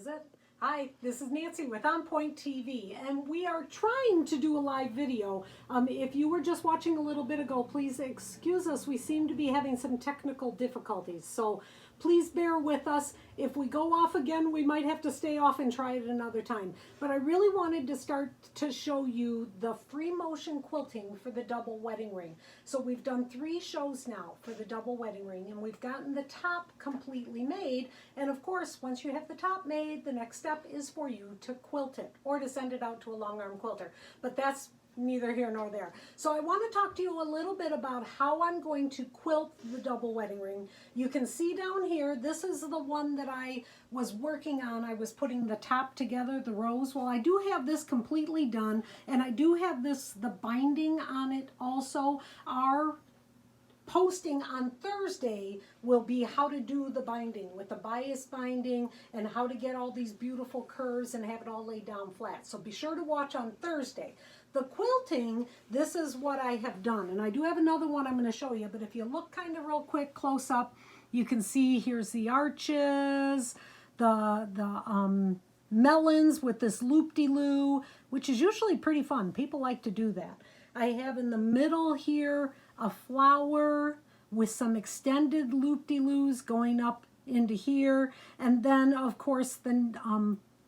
Is it? Hi, this is Nancy with On Point TV, and we are trying to do a live video. If you were just watching a little bit ago, please excuse us. We seem to be having some technical difficulties, so please bear with us. If we go off again, we might have to stay off and try it another time. But I really wanted to start to show you the free motion quilting for the double wedding ring. So we've done 3 shows now for the double wedding ring, and we've gotten the top completely made. And of course, once you have the top made, the next step is for you to quilt it or to send it out to a long arm quilter. But that's neither here nor there. So I want to talk to you a little bit about how I'm going to quilt the double wedding ring. You can see down here, this is the one that I was working on. I was putting the top together, the rows. Well, I do have this completely done, and I do have the binding on it also. Our posting on Thursday will be how to do the binding with the bias binding and how to get all these beautiful curves and have it all laid down flat. So be sure to watch on Thursday. The quilting, this is what I have done, and I do have another one I'm going to show you, but if you look kind of real quick close up, you can see here's the arches, the melons with this loop-de-loo, which is usually pretty fun. People like to do that. I have in the middle here a flower with some extended loop-de-loos going up into here, and then of course the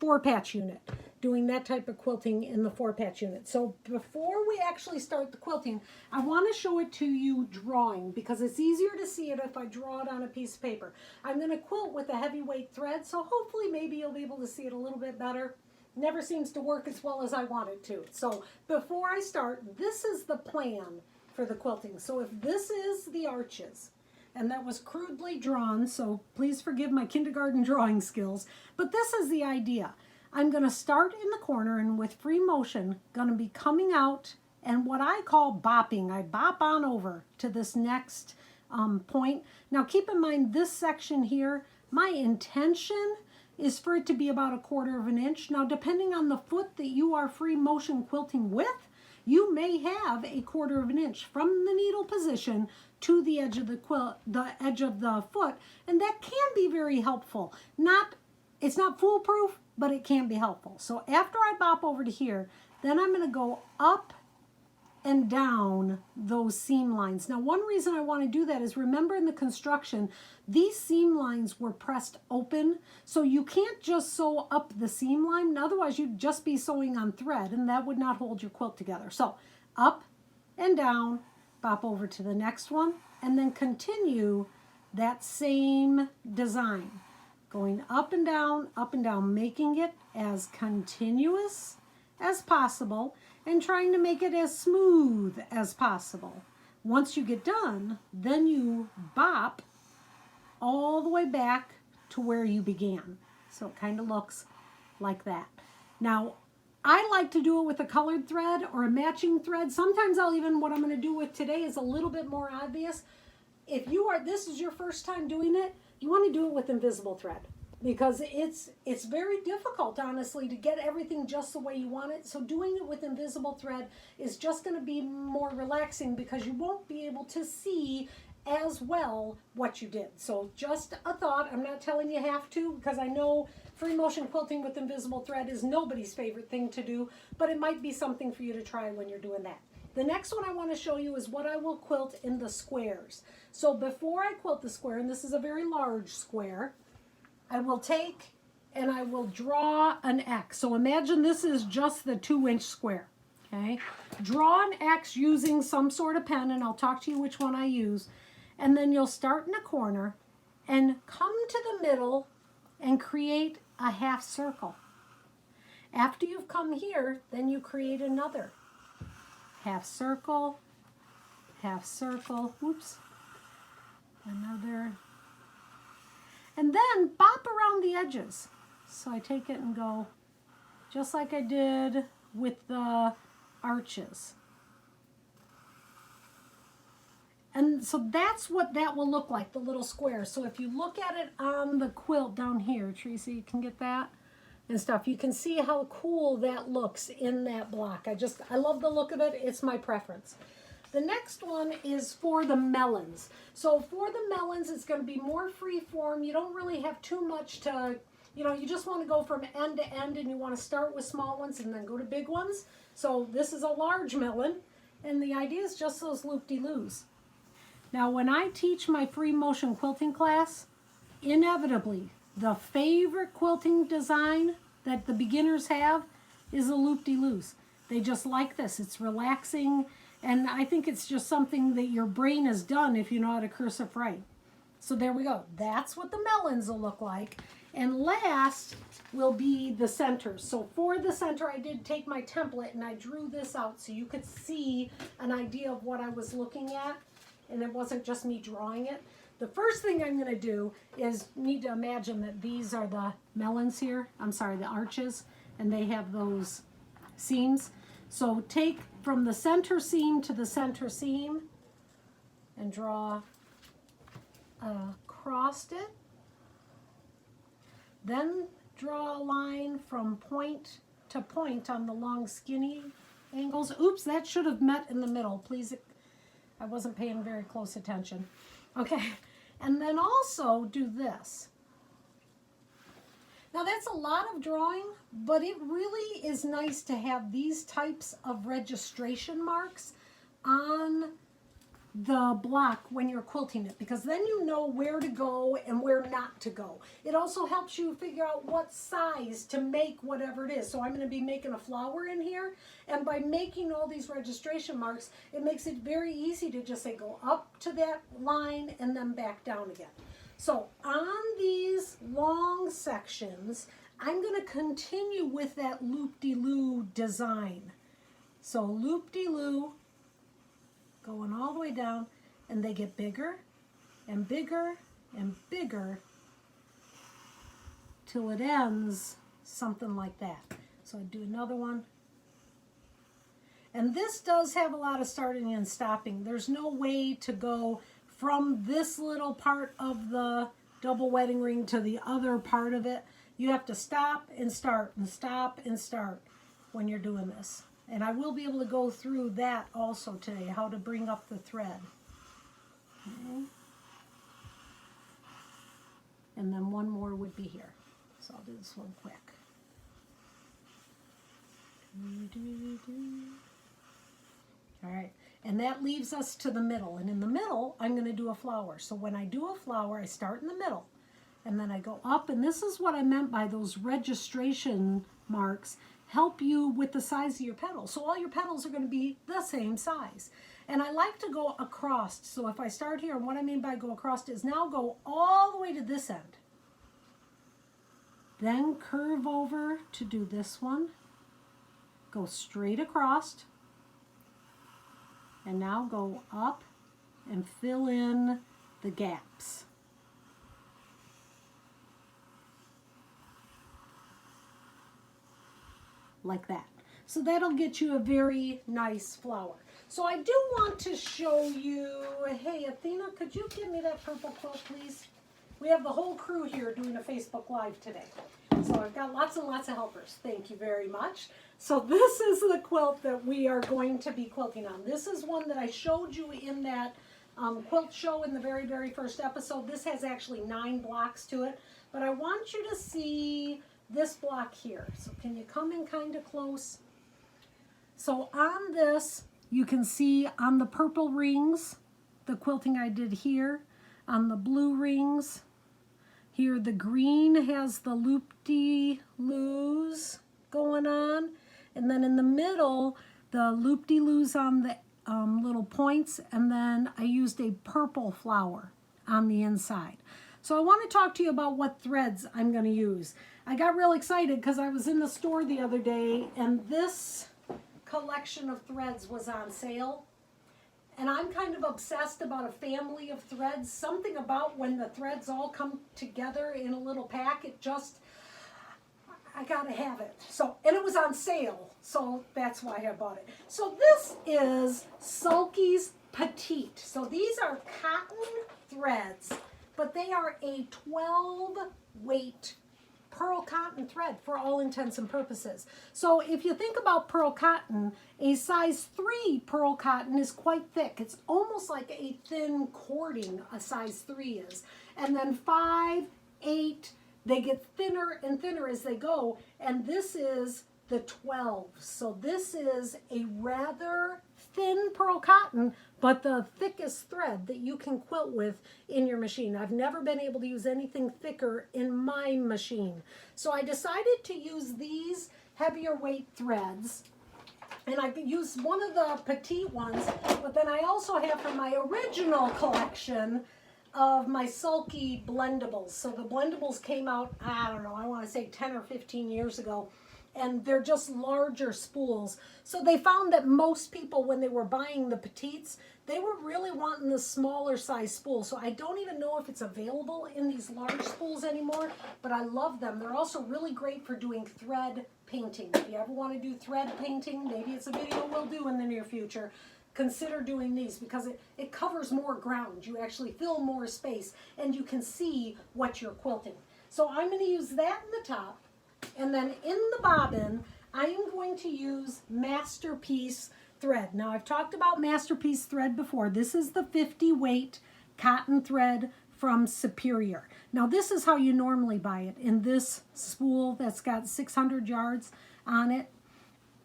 4-patch unit, doing that type of quilting in the 4-patch unit. So before we actually start the quilting, I want to show it to you drawing, because it's easier to see it if I draw it on a piece of paper. I'm going to quilt with a heavyweight thread, so hopefully maybe you'll be able to see it a little bit better. Never seems to work as well as I want it to. So before I start, this is the plan for the quilting. So if this is the arches, and that was crudely drawn, so please forgive my kindergarten drawing skills, but this is the idea. I'm going to start in the corner, and with free motion, going to be coming out and what I call bopping. I bop on over to this next point. Now keep in mind this section here, my intention is for it to be about 1/4 inch. Now depending on the foot that you are free motion quilting with, you may have 1/4 inch from the needle position to the edge of the quilt, the edge of the foot, and that can be very helpful. It's not foolproof, but it can be helpful. So after I bop over to here, then I'm going to go up and down those seam lines. Now one reason I want to do that is, remember in the construction, these seam lines were pressed open, so you can't just sew up the seam line, otherwise you'd just be sewing on thread and that would not hold your quilt together. So up and down, bop over to the next one, and then continue that same design, going up and down, making it as continuous as possible and trying to make it as smooth as possible. Once you get done, then you bop all the way back to where you began. So it kind of looks like that. Now, I like to do it with a colored thread or a matching thread. Sometimes I'll even, what I'm going to do with today is a little bit more obvious. If this is your first time doing it, you want to do it with invisible thread, because it's very difficult, honestly, to get everything just the way you want it. So doing it with invisible thread is just going to be more relaxing, because you won't be able to see as well what you did. So just a thought. I'm not telling you have to, because I know free motion quilting with invisible thread is nobody's favorite thing to do, but it might be something for you to try when you're doing that. The next one I want to show you is what I will quilt in the squares. So before I quilt the square, and this is a very large square, I will take and I will draw an X. So imagine this is just the 2-inch square. Okay, draw an X using some sort of pen, and I'll talk to you which one I use. And then you'll start in a corner and come to the middle and create a half circle. After you've come here, then you create another half circle, whoops, another, and then bop around the edges. So I take it and go just like I did with the arches. And so that's what that will look like, the little square. So if you look at it on the quilt down here, Tracy, you can get that and stuff. You can see how cool that looks in that block. I love the look of it. It's my preference. The next one is for the melons. So for the melons, it's going to be more free form. You don't really have too much to you know, you just want to go from end to end, and you want to start with small ones and then go to big ones. So this is a large melon, and the idea is just those loop-de-loos. Now when I teach my free motion quilting class, inevitably the favorite quilting design that the beginners have is a loop-de-loos. They just like this. It's relaxing, and I think it's just something that your brain has done if you know how to cursive write. So there we go. That's what the melons will look like. And last will be the centers. So for the center, I did take my template and I drew this out so you could see an idea of what I was looking at, and it wasn't just me drawing it. The first thing I'm going to do is need to imagine that these are the melons here. I'm sorry, the arches, and they have those seams. So take from the center seam to the center seam and draw across it. Then draw a line from point to point on the long skinny angles. Oops, that should have met in the middle. Please, I wasn't paying very close attention. Okay, and then also do this. Now that's a lot of drawing, but it really is nice to have these types of registration marks on the block when you're quilting it, because then you know where to go and where not to go. It also helps you figure out what size to make whatever it is. So I'm going to be making a flower in here, and by making all these registration marks, it makes it very easy to just say go up to that line and then back down again. So on these long sections, I'm going to continue with that loop-de-loo design. So loop-de-loo, going all the way down, and they get bigger and bigger and bigger till it ends something like that. So I do another one. And this does have a lot of starting and stopping. There's no way to go from this little part of the double wedding ring to the other part of it. You have to stop and start and stop and start when you're doing this. And I will be able to go through that also today, how to bring up the thread. Okay. And then one more would be here. So I'll do this one quick. All right, and that leaves us to the middle. And in the middle, I'm going to do a flower. So when I do a flower, I start in the middle, and then I go up. And this is what I meant by those registration marks. Help you with the size of your petals. So all your petals are going to be the same size. And I like to go across. So if I start here, and what I mean by go across is now go all the way to this end. Then curve over to do this one. Go straight across. And now go up and fill in the gaps. Like that. So that'll get you a very nice flower. So I do want to show you, hey Athena, could you give me that purple quilt, please? We have the whole crew here doing a Facebook Live today. So I've got lots and lots of helpers. Thank you very much. So this is the quilt that we are going to be quilting on. This is one that I showed you in that quilt show in the very, very first episode. This has actually 9 blocks to it. But I want you to see this block here. So can you come in kind of close? So on this, you can see on the purple rings, the quilting I did here. On the blue rings, here the green has the loop-de-loos going on. And then in the middle, the loop-de-loos on the little points. And then I used a purple flower on the inside. So I want to talk to you about what threads I'm going to use. I got real excited because I was in the store the other day and this collection of threads was on sale. And I'm kind of obsessed about a family of threads. Something about when the threads all come together in a little pack, it just, I gotta have it. So, and it was on sale, so that's why I bought it. So this is Sulky's Petite. So these are cotton threads, but they are a 12 weight pearl cotton thread for all intents and purposes. So if you think about pearl cotton, a size 3 pearl cotton is quite thick. It's almost like a thin cording a size 3 is. And then 5, 8, they get thinner and thinner as they go, and this is the 12. So this is a rather thin pearl cotton, but the thickest thread that you can quilt with in your machine. I've never been able to use anything thicker in my machine. So I decided to use these heavier weight threads, and I used one of the petite ones, but then I also have from my original collection of my sulky blendables. So the blendables came out, I don't know, I want to say 10 or 15 years ago, and they're just larger spools. So they found that most people, when they were buying the petites, they were really wanting the smaller size spool. So I don't even know if it's available in these large spools anymore, but I love them. They're also really great for doing thread painting. If you ever want to do thread painting, maybe it's a video we'll do in the near future, consider doing these because it covers more ground. You actually fill more space and you can see what you're quilting. So I'm going to use that in the top, and then in the bobbin I am going to use Masterpiece thread. Now I've talked about Masterpiece thread before. This is the 50 weight cotton thread from Superior. Now this is how you normally buy it, in this spool that's got 600 yards on it.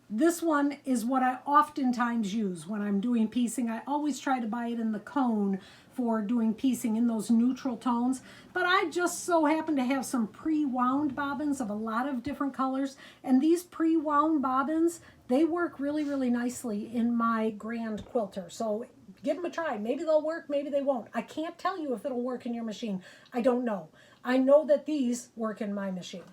This one is what I oftentimes use when I'm doing piecing. I always try to buy it in the cone for doing piecing in those neutral tones, but I just so happen to have some pre-wound bobbins of a lot of different colors, and these pre-wound bobbins, they work really, really nicely in my Grand Quilter. So give them a try. Maybe they'll work, maybe they won't. I can't tell you if it'll work in your machine. I don't know. I know that these work in my machine.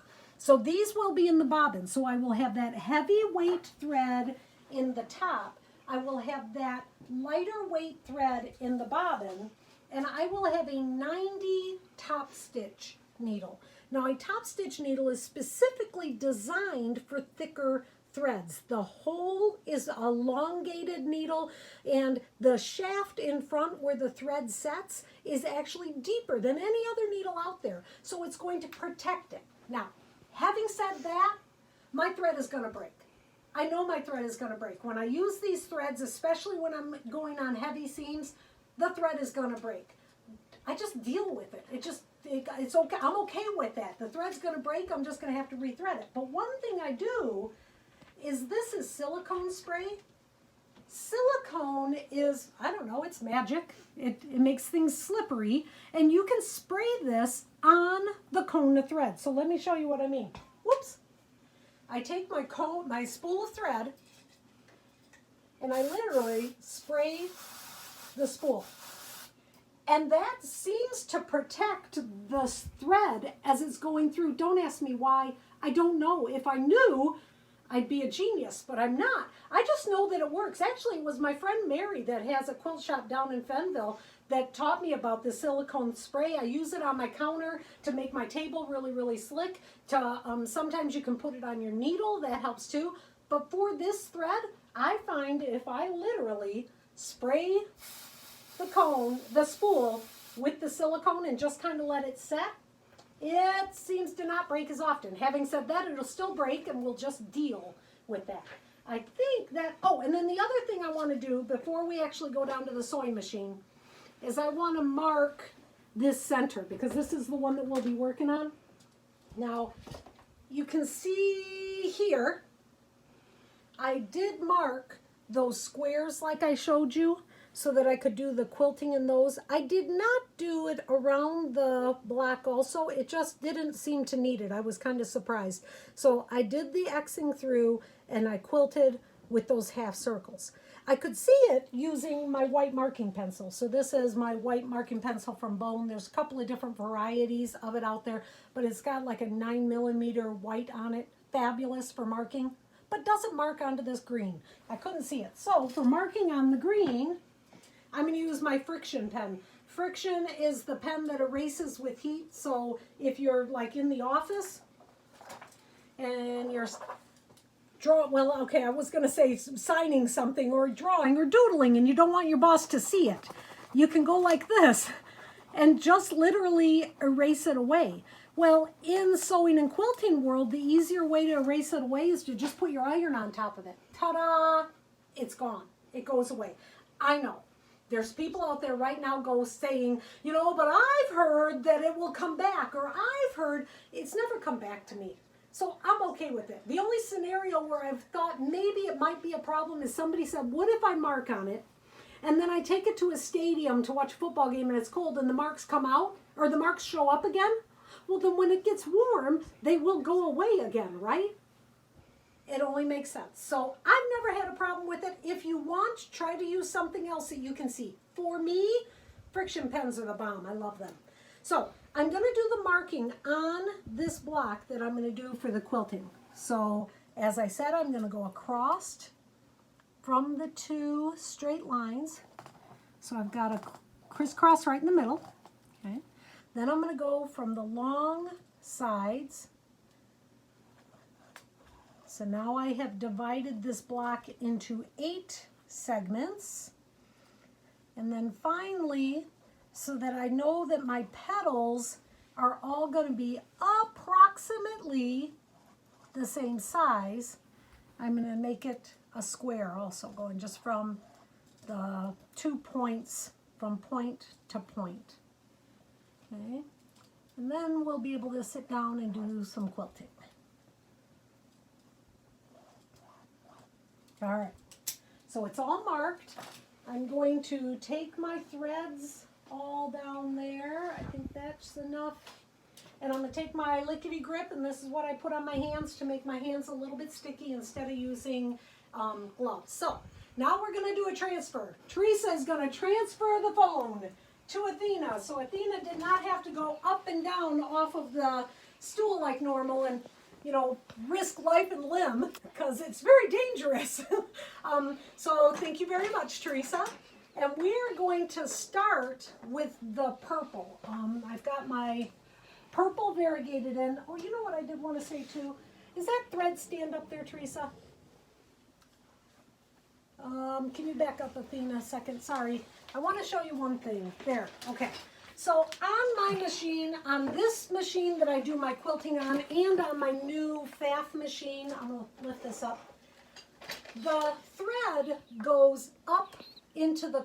So these will be in the bobbin. So I will have that heavy weight thread in the top. I will have that lighter weight thread in the bobbin, and I will have a 90 top stitch needle. Now a top stitch needle is specifically designed for thicker threads. The hole is a elongated needle, and the shaft in front where the thread sets is actually deeper than any other needle out there. So it's going to protect it. Now, having said that, my thread is going to break. I know my thread is going to break. When I use these threads, especially when I'm going on heavy seams, the thread is going to break. I just deal with it. It's okay. I'm okay with that. The thread's going to break. I'm just going to have to rethread it. But one thing I do is this is silicone spray. Silicone is, I don't know, it's magic. It makes things slippery, and you can spray this on the cone of thread. So let me show you what I mean. Whoops. I take my cone, my spool of thread, and I literally spray the spool. And that seems to protect the thread as it's going through. Don't ask me why. I don't know. If I knew, I'd be a genius, but I'm not. I just know that it works. Actually, it was my friend Mary that has a quilt shop down in Fenville that taught me about the silicone spray. I use it on my counter to make my table really, really slick. Sometimes you can put it on your needle. That helps too. But for this thread, I find if I literally spray the spool with the silicone and just kind of let it set, it seems to not break as often. Having said that, it'll still break, and we'll just deal with that. I think that, oh, and then the other thing I want to do before we actually go down to the sewing machine is I want to mark this center, because this is the one that we'll be working on. Now, you can see here, I did mark those squares like I showed you, so that I could do the quilting in those. I did not do it around the block also. It just didn't seem to need it. I was kind of surprised. So I did the Xing through, and I quilted with those half circles. I could see it using my white marking pencil. So this is my white marking pencil from Bone. There's a couple of different varieties of it out there, but it's got like a 9mm white on it. Fabulous for marking, but doesn't mark onto this green. I couldn't see it. So for marking on the green, I'm going to use my Friction pen. Friction is the pen that erases with heat. So if you're like in the office and you're I was going to say signing something or drawing or doodling, and you don't want your boss to see it, you can go like this and just literally erase it away. Well, in sewing and quilting world, the easier way to erase it away is to just put your iron on top of it. Ta-da! It's gone. It goes away. I know. There's people out there right now saying, you know, but I've heard that it will come back, or I've heard it's never come back to me. So I'm okay with it. The only scenario where I've thought maybe it might be a problem is somebody said, what if I mark on it and then I take it to a stadium to watch a football game and it's cold and the marks come out or the marks show up again? Well, then when it gets warm, they will go away again, right? It only makes sense. So I've never had a problem with it. If you want, try to use something else that you can see. For me, friction pens are the bomb. I love them. So I'm going to do the marking on this block that I'm going to do for the quilting. So as I said, I'm going to go across from the two straight lines. So I've got a crisscross right in the middle. Okay. Then I'm going to go from the long sides. So now I have divided this block into 8 segments. And then finally, so that I know that my petals are all going to be approximately the same size, I'm going to make it a square also, going just from the 2 points, from point to point. Okay, and then we'll be able to sit down and do some quilting. All right, so it's all marked. I'm going to take my threads all down there. I think that's enough. And I'm going to take my lickety grip, and this is what I put on my hands to make my hands a little bit sticky instead of using gloves. So now we're going to do a transfer. Teresa is going to transfer the phone to Athena. So Athena did not have to go up and down off of the stool like normal and, you know, risk life and limb because it's very dangerous. So thank you very much, Teresa. And we're going to start with the purple. I've got my purple variegated in. Oh, you know what I did want to say too? Is that thread stand up there, Teresa? Can you back up, Athena, a second? Sorry. I want to show you one thing. There. Okay. So on my machine, on this machine that I do my quilting on, and on my new FAF machine, I'm going to lift this up, the thread goes up into the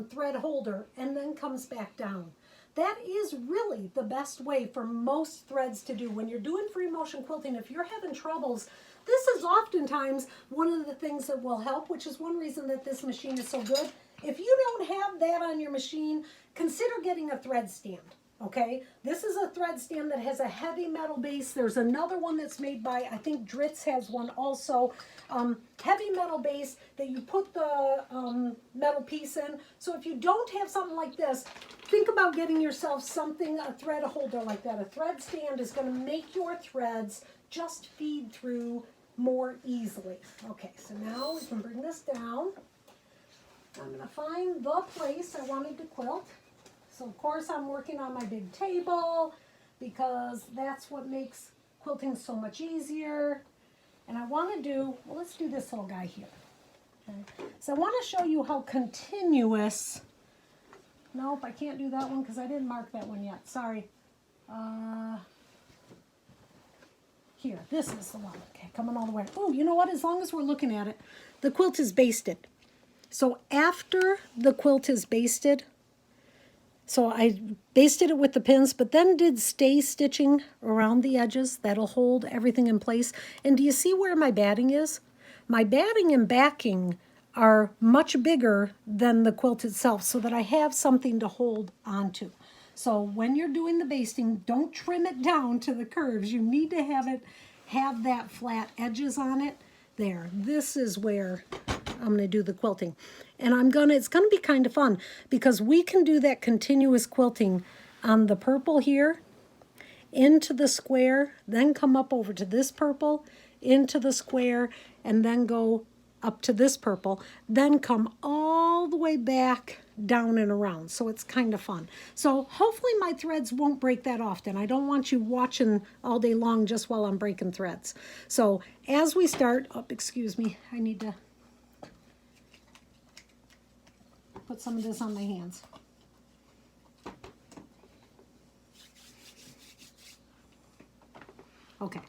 thread holder and then comes back down. That is really the best way for most threads to do. When you're doing free motion quilting, if you're having troubles, this is oftentimes one of the things that will help, which is one reason that this machine is so good. If you don't have that on your machine, consider getting a thread stand, okay? This is a thread stand that has a heavy metal base. There's another one that's made by, I think Dritz has one also. Heavy metal base that you put the metal piece in. So if you don't have something like this, think about getting yourself something, a thread holder like that. A thread stand is going to make your threads just feed through more easily. Okay, so now we can bring this down. I'm going to find the place I wanted to quilt. So of course I'm working on my big table because that's what makes quilting so much easier. And I want to do, well, let's do this little guy here. Okay. So I want to show you how continuous, nope, I can't do that one because I didn't mark that one yet. Sorry. Here, this is the one. Okay, coming all the way. Oh, you know what? As long as we're looking at it, the quilt is basted. So after the quilt is basted, so I basted it with the pins, but then did stay stitching around the edges. That'll hold everything in place. And do you see where my batting is? My batting and backing are much bigger than the quilt itself so that I have something to hold onto. So when you're doing the basting, don't trim it down to the curves. You need to have that flat edges on it. There, this is where I'm going to do the quilting. And it's going to be kind of fun because we can do that continuous quilting on the purple here, into the square, then come up over to this purple, into the square, and then go up to this purple, then come all the way back down and around. So it's kind of fun. So hopefully my threads won't break that often. I don't want you watching all day long just while I'm breaking threads. So as we start, oh, excuse me, I need to put some of this on my hands. Okay.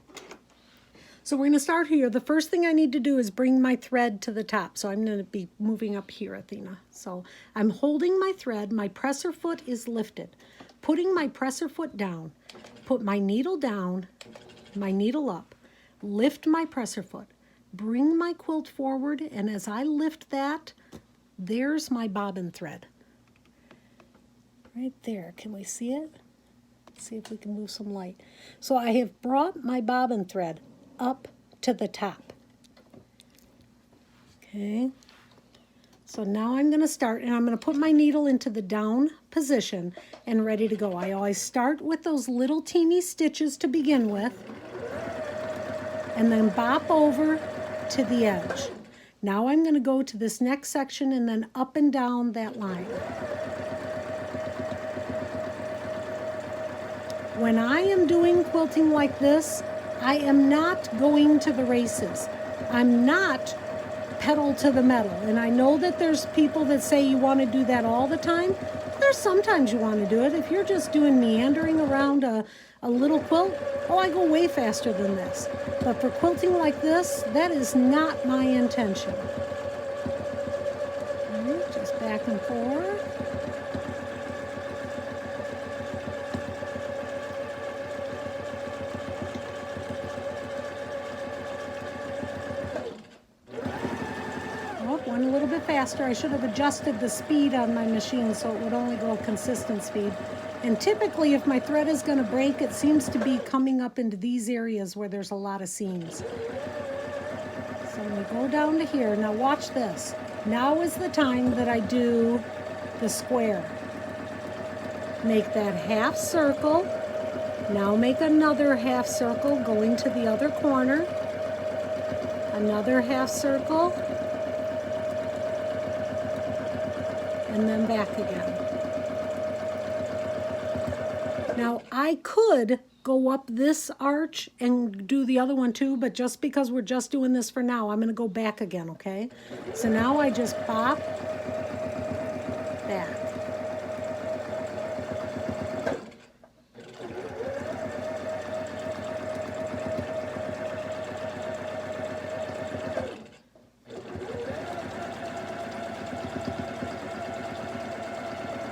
So we're going to start here. The first thing I need to do is bring my thread to the top. So I'm going to be moving up here, Athena. So I'm holding my thread. My presser foot is lifted. Putting my presser foot down. Put my needle down, my needle up. Lift my presser foot. Bring my quilt forward. And as I lift that, there's my bobbin thread. Right there. Can we see it? Let's see if we can move some light. So I have brought my bobbin thread up to the top. Okay, so now I'm going to start, and I'm going to put my needle into the down position and ready to go. I always start with those little teeny stitches to begin with, and then bop over to the edge. Now I'm going to go to this next section and then up and down that line. When I am doing quilting like this, I am not going to the races. I'm not pedal to the metal. And I know that there's people that say you want to do that all the time. There's sometimes you want to do it. If you're just doing meandering around a little quilt, oh, I go way faster than this. But for quilting like this, that is not my intention. All right, just back and forth. Went a little bit faster. I should have adjusted the speed on my machine so it would only go a consistent speed. And typically if my thread is going to break, it seems to be coming up into these areas where there's a lot of seams. So I'm going to go down to here. Now watch this. Now is the time that I do the square. Make that half circle. Now make another half circle going to the other corner. Another half circle. And then back again. Now I could go up this arch and do the other one too, but just because we're just doing this for now, I'm going to go back again, okay? So now I just bop back.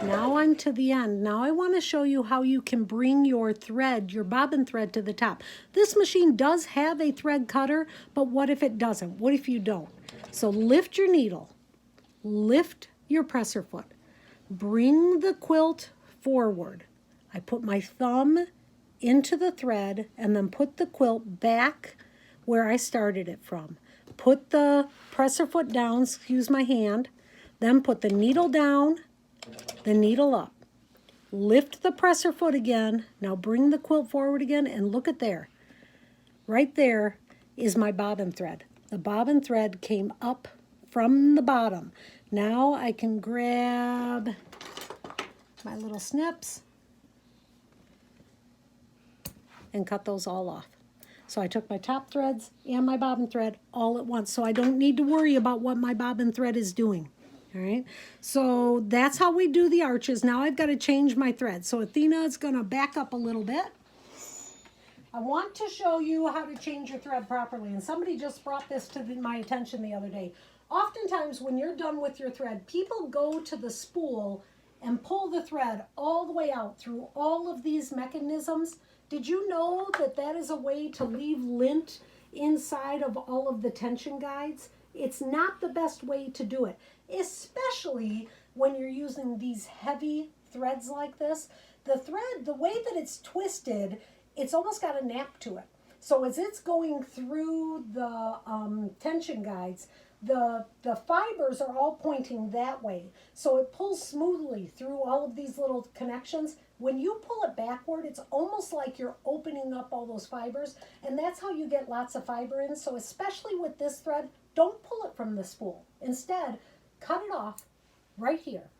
Now I'm to the end. Now I want to show you how you can bring your thread, your bobbin thread, to the top. This machine does have a thread cutter, but what if it doesn't? What if you don't? So lift your needle, lift your presser foot, bring the quilt forward. I put my thumb into the thread and then put the quilt back where I started it from. Put the presser foot down, excuse my hand, then put the needle down, the needle up. Lift the presser foot again. Now bring the quilt forward again and look at there. Right there is my bobbin thread. The bobbin thread came up from the bottom. Now I can grab my little snips and cut those all off. So I took my top threads and my bobbin thread all at once, so I don't need to worry about what my bobbin thread is doing. All right, so that's how we do the arches. Now I've got to change my thread. So Athena is going to back up a little bit. I want to show you how to change your thread properly. And somebody just brought this to my attention the other day. Oftentimes when you're done with your thread, people go to the spool and pull the thread all the way out through all of these mechanisms. Did you know that that is a way to leave lint inside of all of the tension guides? It's not the best way to do it, especially when you're using these heavy threads like this. The thread, the way that it's twisted, it's almost got a nap to it. So as it's going through the tension guides, the fibers are all pointing that way. So it pulls smoothly through all of these little connections. When you pull it backward, it's almost like you're opening up all those fibers, and that's how you get lots of fiber in. So especially with this thread, don't pull it from the spool. Instead, cut it off right here.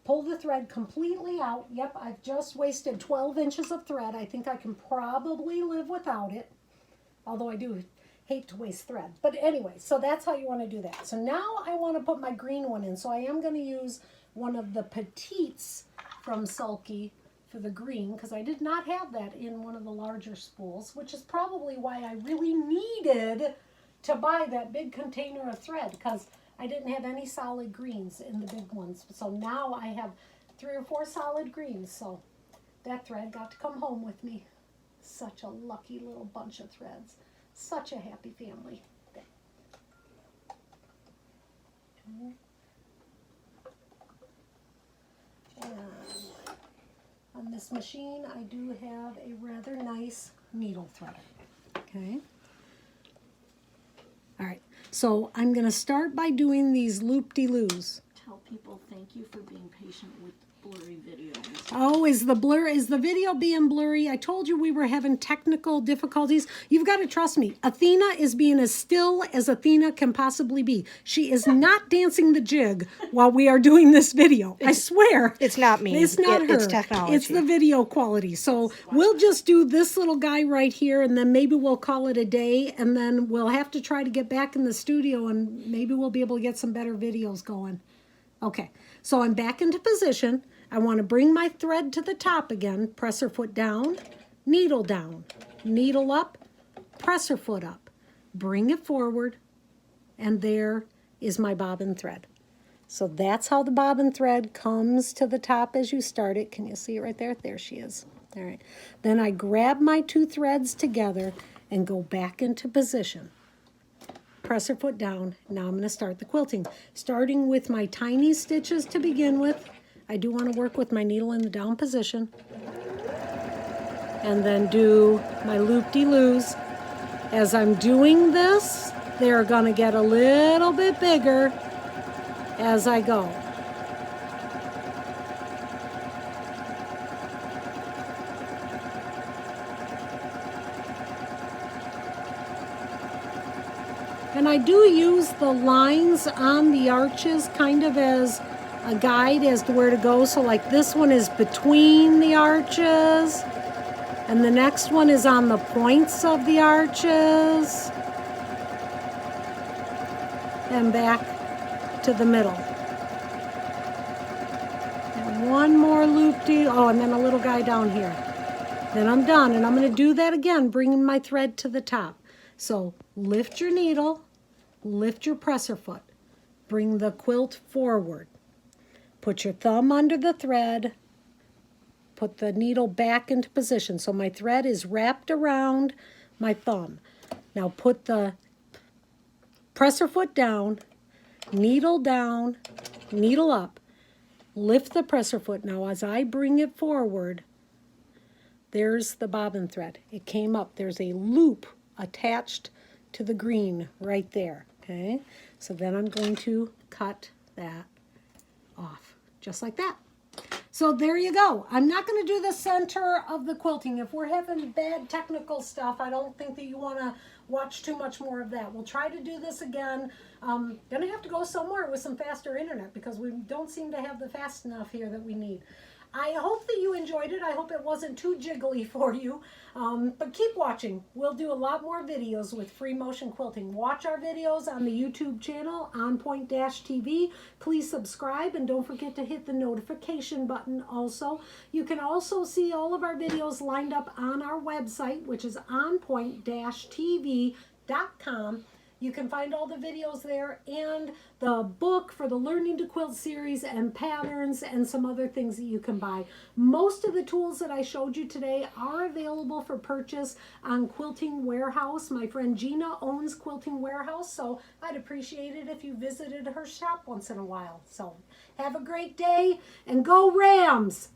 Pull the thread completely out. Yep, I've just wasted 12 inches of thread. I think I can probably live without it, although I do hate to waste thread. But anyway, so that's how you want to do that. So now I want to put my green one in. So I am going to use one of the Petites from Sulky for the green, because I did not have that in one of the larger spools, which is probably why I really needed to buy that big container of thread, because I didn't have any solid greens in the big ones. So now I have 3 or 4 solid greens, so that thread got to come home with me. Such a lucky little bunch of threads. Such a happy family. And on this machine, I do have a rather nice needle threader. Okay. All right. So I'm going to start by doing these loop-de-loos. Tell people thank you for being patient with blurry videos. Oh, is the video being blurry? I told you we were having technical difficulties. You've got to trust me. Athena is being as still as Athena can possibly be. She is not dancing the jig while we are doing this video. I swear. It's not me. It's not her. It's technology. It's the video quality. So we'll just do this little guy right here, and then maybe we'll call it a day, and then we'll have to try to get back in the studio, and maybe we'll be able to get some better videos going. Okay, so I'm back into position. I want to bring my thread to the top again, presser foot down, needle up, presser foot up, bring it forward, and there is my bobbin thread. So that's how the bobbin thread comes to the top as you start it. Can you see it right there? There she is. All right. Then I grab my 2 threads together and go back into position. Presser foot down. Now I'm going to start the quilting. Starting with my tiny stitches to begin with. I do want to work with my needle in the down position. And then do my loop-de-loos. As I'm doing this, they're going to get a little bit bigger as I go. And I do use the lines on the arches kind of as a guide as to where to go. So like this one is between the arches, and the next one is on the points of the arches, and back to the middle. And one more loop-de-loo, and then a little guy down here. Then I'm done, and I'm going to do that again, bringing my thread to the top. So lift your needle, lift your presser foot, bring the quilt forward. Put your thumb under the thread, put the needle back into position. So my thread is wrapped around my thumb. Now put the presser foot down, needle up, lift the presser foot. Now as I bring it forward, there's the bobbin thread. It came up. There's a loop attached to the green right there. Okay, so then I'm going to cut that off, just like that. So there you go. I'm not going to do the center of the quilting. If we're having bad technical stuff, I don't think that you want to watch too much more of that. We'll try to do this again. Gonna have to go somewhere with some faster internet because we don't seem to have the fast enough here that we need. I hope that you enjoyed it. I hope it wasn't too jiggly for you. But keep watching. We'll do a lot more videos with free motion quilting. Watch our videos on the YouTube channel, OnPoint-TV. Please subscribe and don't forget to hit the notification button also. You can also see all of our videos lined up on our website, which is onpoint-tv.com. You can find all the videos there and the book for the Learning to Quilt series and patterns and some other things that you can buy. Most of the tools that I showed you today are available for purchase on Quilting Warehouse. My friend Gina owns Quilting Warehouse, so I'd appreciate it if you visited her shop once in a while. So have a great day and go Rams!